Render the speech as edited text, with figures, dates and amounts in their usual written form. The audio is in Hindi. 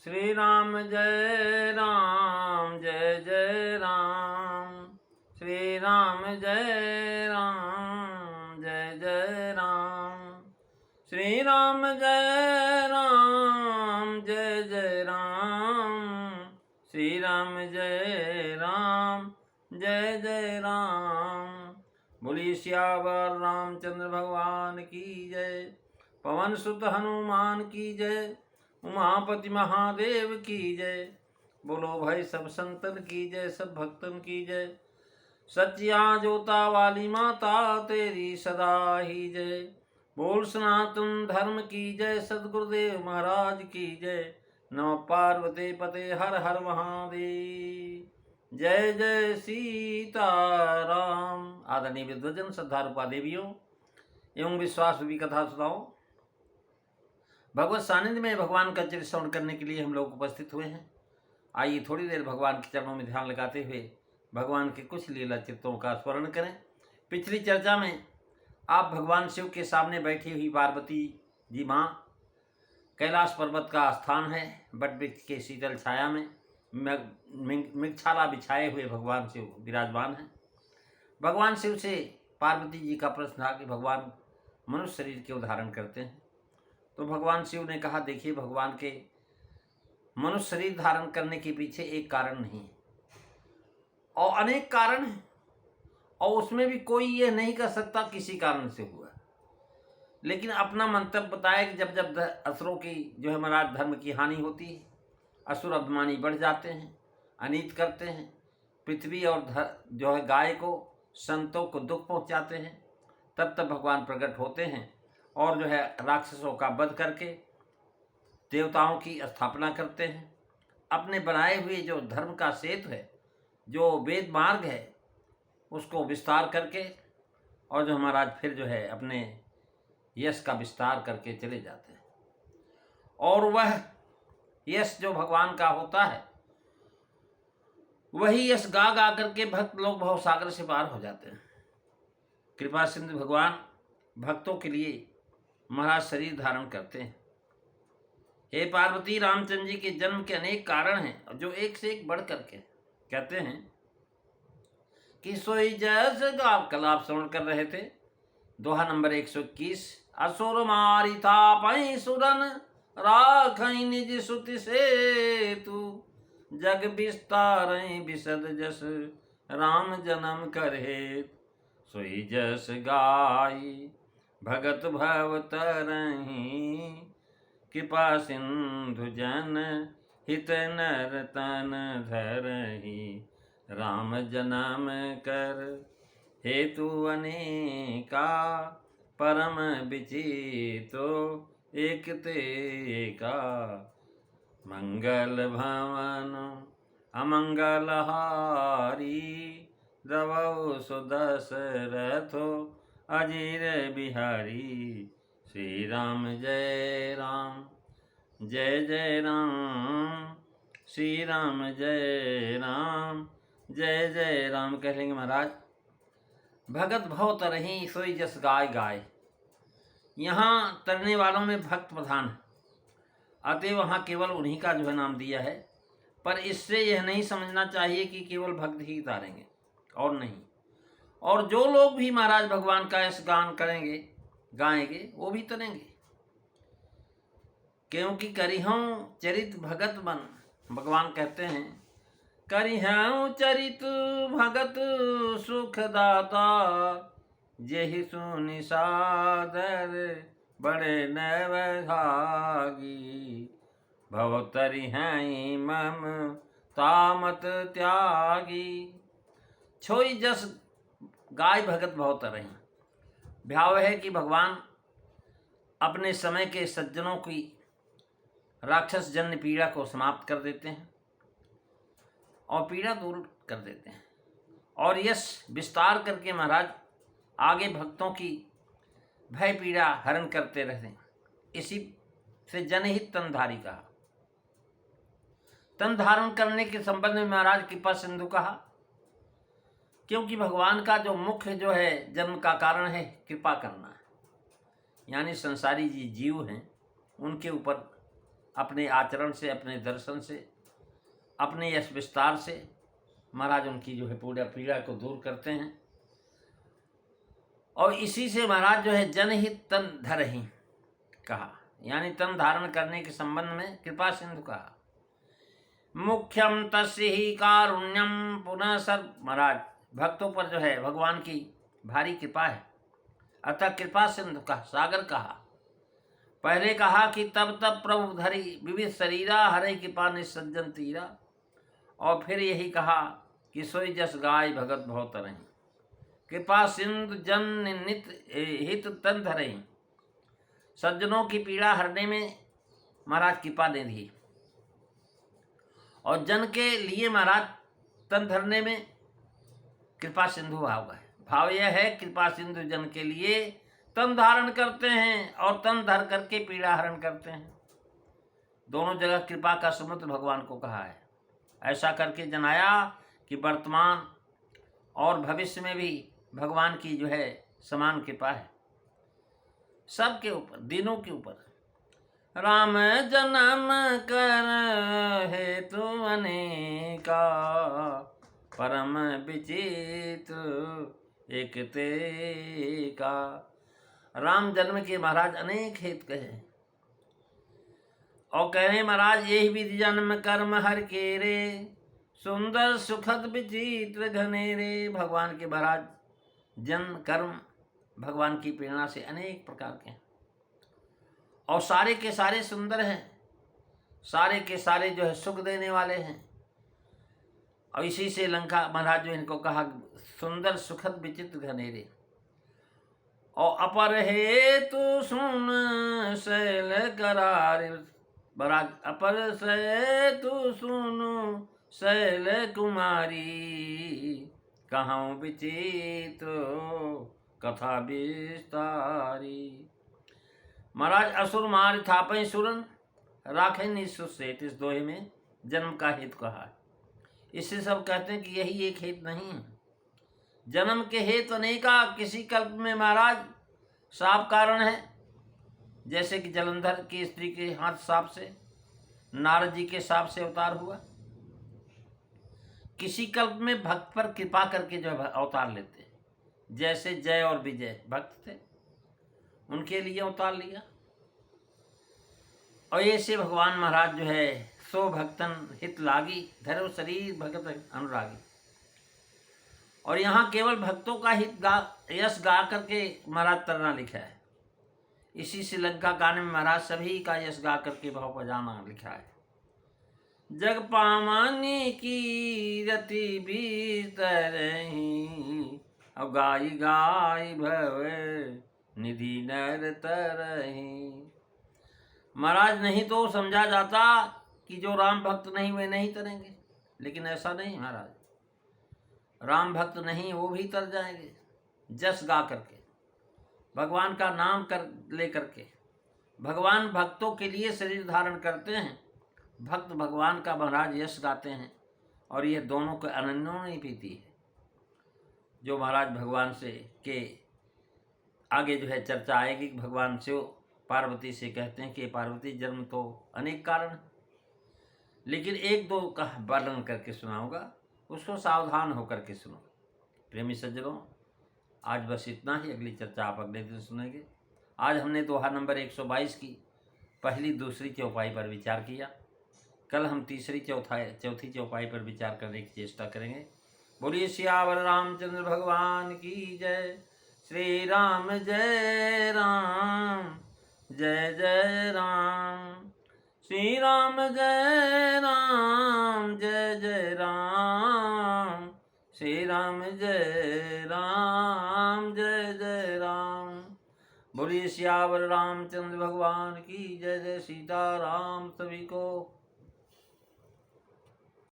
श्री राम जय राम जय जय राम। श्री राम जय राम जय जय राम। श्री राम जय राम जय जय राम। श्री राम जय राम जय जय राम। बोलिए सियावर रामचंद्र भगवान की जय। पवन सुत हनुमान की जय। उमापति महादेव की जय। बोलो भाई सब संतन की जय, सब भक्तन की जय। सच्चिया जोता वाली माता तेरी सदा ही जय। बोल सनातन धर्म की जय, सदगुरुदेव महाराज की जय। नमः पार्वती पते हर हर महादेव। जय जय सीताराम। आदरणीय विद्वजन, श्रद्धारूपा देवियों एवं विश्वास रूपी कथा सुनाओ। भगवत सानिध्य में भगवान का चरित्र श्रवण करने के लिए हम लोग उपस्थित हुए हैं। आइए थोड़ी देर भगवान के चरणों में ध्यान लगाते हुए भगवान के कुछ लीला चित्रों का स्मरण करें। पिछली चर्चा में आप भगवान शिव के सामने बैठी हुई पार्वती जी माँ, कैलाश पर्वत का स्थान है, बट वृक्ष के शीतल छाया में मृगछाला बिछाए हुए भगवान शिव विराजमान हैं। भगवान शिव से पार्वती जी का प्रश्न था कि भगवान मनुष्य शरीर क्यों धारण करते हैं। तो भगवान शिव ने कहा, देखिए भगवान के मनुष्य शरीर धारण करने के पीछे एक कारण नहीं है, और अनेक कारण हैं, और उसमें भी कोई ये नहीं कर सकता किसी कारण से हुआ। लेकिन अपना मंतव्य बताया कि जब जब असुरों की जो है महाराज धर्म की हानि होती है, असुर अभिमानी बढ़ जाते हैं, अनीत करते हैं, पृथ्वी और जो है गाय को, संतों को दुख पहुंचाते हैं, तब तब भगवान प्रकट होते हैं और जो है राक्षसों का वध करके देवताओं की स्थापना करते हैं। अपने बनाए हुए जो धर्म का सेतु है, जो वेद मार्ग है, उसको विस्तार करके और जो महाराज फिर जो है अपने यश का विस्तार करके चले जाते हैं। और वह यश जो भगवान का होता है, वही यश गा गा करके भक्त लोग भवसागर से पार हो जाते हैं। कृपा सिंधु भगवान भक्तों के लिए महाराज शरीर धारण करते हैं। हे पार्वती, रामचंद्र जी के जन्म के अनेक कारण हैं, जो एक से एक बढ़ करके कहते हैं कि सोई जस गाव। कल आप श्रवण कर रहे थे दोहा नंबर 121। असुर मारी था पई सुरन राखई निज सुति से तू। जग विस्तार विशद जस राम जन्म करे। सोई जस गाई भगत भव तरही। कृपा सिंधु जन हित नर तन धरही। राम जन्म कर हेतु अनेका। परम विचितो एक ते का। मंगल भवन अमंगल हारी। द्रवौ सुदशरथो अजीर बिहारी। श्री राम जय राम जय जय राम। श्री राम जय राम जय जय राम। कह लेंगे महाराज, भगत भव तरही सोई जस गाय गाय। यहाँ तरने वालों में भक्त प्रधान है, अतएव वहाँ केवल उन्हीं का जो है नाम दिया है। पर इससे यह नहीं समझना चाहिए कि केवल भक्त ही तारेंगे, और नहीं। और जो लोग भी महाराज भगवान का यश गान करेंगे, गाएंगे, वो भी तरेंगे। क्योंकि करिहूं चरित भगत बन। भगवान कहते हैं, करिहूं चरित भगत सुखदाता। जेहि सुनि सादर बड़े नवभागी। भव तरिहैं मम तामत त्यागी। छोई जस गाय भगत भव तरही। भाव है कि भगवान अपने समय के सज्जनों की राक्षस जन्य पीड़ा को समाप्त कर देते हैं और पीड़ा दूर कर देते हैं, और यश विस्तार करके महाराज आगे भक्तों की भय पीड़ा हरण करते रहते हैं। इसी से जनहित तनधारी कहा। तन धारण करने के संबंध में महाराज कृपा सिंधु कहा, क्योंकि भगवान का जो मुख्य जो है जन्म का कारण है कृपा करना है। यानी संसारी जी जीव हैं, उनके ऊपर अपने आचरण से, अपने दर्शन से, अपने यश विस्तार से महाराज उनकी जो है पूरा पीड़ा को दूर करते हैं। और इसी से महाराज जो है जनहित तन धरहि कहा, यानी तन धारण करने के संबंध में कृपा सिंधु कहा। मुख्यम तस्य ही कारुण्यम पुनः सर, महाराज भक्तों पर जो है भगवान की भारी कृपा है, अतः कृपा सिंधु का सागर कहा। पहले कहा कि तब तब प्रभु धरी विविध शरीरा, हरे कृपा निसज्जन तीरा, और फिर यही कहा कि सोई जस गाय भगत भव तरहि, कृपा सिंधु जन नित हित तन धरहि। सज्जनों की पीड़ा हरने में महाराज कृपा ने दी, और जन के लिए महाराज तन धरने में कृपा सिंधु भाव है। भाव यह है कृपा सिंधु जन के लिए तन धारण करते हैं और तन धर करके पीड़ा हरण करते हैं। दोनों जगह कृपा का समुद्र भगवान को कहा है। ऐसा करके जनाया कि वर्तमान और भविष्य में भी भगवान की जो है समान कृपा है सबके ऊपर, दिनों के ऊपर। राम जन्म कर हेतु अनेका, परम विचित्र एक ते का। राम जन्म के महाराज अनेक हेतु कहे, और कहे महाराज यही विधि जन्म कर्म हर के रे, सुंदर सुखद विचित्र घनेरे। भगवान के महाराज जन्म कर्म भगवान की प्रेरणा से अनेक प्रकार के हैं, और सारे के सारे सुंदर हैं, सारे के सारे जो है सुख देने वाले हैं। और इसी से लंका महाराज जो इनको कहा सुंदर सुखद विचित्र घनेरे। और अपर हेतु सुन शैल करार, महाराज अपर हेतु सुनु शैल कुमारी, कहाँ विचित्र कथा विस्तारी। महाराज असुर मार थापै सुरन, राखे निःसुत सेठ। इस दोहे में जन्म का हेतु कहा है। इससे सब कहते हैं कि यही एक हेतु नहीं है, जन्म के हेतु अनेका। किसी कल्प में महाराज साप कारण है, जैसे कि जलंधर की स्त्री के हाथ साप से, नारद जी के साप से अवतार हुआ। किसी कल्प में भक्त पर कृपा करके जो अवतार लेते हैं, जैसे जय और विजय भक्त थे, उनके लिए अवतार लिया। और ऐसे भगवान महाराज जो है सो भक्तन हित लागी, धरो शरीर भगत अनुरागी। और यहाँ केवल भक्तों का हित यश गा करके महाराज तरना लिखा है। इसी श्रीलंका गाने में महाराज सभी का यश गा करके भाव बजाना लिखा है। जग पामानी की रति भीतरही, अब गाई गाई भव निधि नर तरही। महाराज नहीं तो समझा जाता कि जो राम भक्त नहीं वे नहीं तरेंगे, लेकिन ऐसा नहीं महाराज, राम भक्त नहीं वो भी तर जाएंगे जस गा करके, भगवान का नाम कर ले करके। भगवान भक्तों के लिए शरीर धारण करते हैं, भक्त भगवान का महाराज यश गाते हैं। और ये दोनों को अनन्योन्य प्रीति है। जो महाराज भगवान से के आगे जो है चर्चा आएगी, भगवान शिव पार्वती से कहते हैं कि पार्वती जन्म तो अनेक कारण, लेकिन एक दो का वर्णन करके सुनाऊंगा, उसको सावधान होकर के सुनो। प्रेमी सज्जनों, आज बस इतना ही, अगली चर्चा आप अगले दिन सुनेंगे। आज हमने दोहा नंबर 122 की पहली दूसरी चौपाई पर विचार किया। कल हम तीसरी चौथी चौपाई पर विचार करने की चेष्टा करेंगे। बोलिए सियावर रामचंद्र भगवान की जय। श्री राम जय राम, जय जय राम। श्री राम जय राम, जय जय राम। श्री राम जय राम, जय जय राम। बोलिए सियावर रामचंद्र भगवान की जय। जय सीताराम। सभी को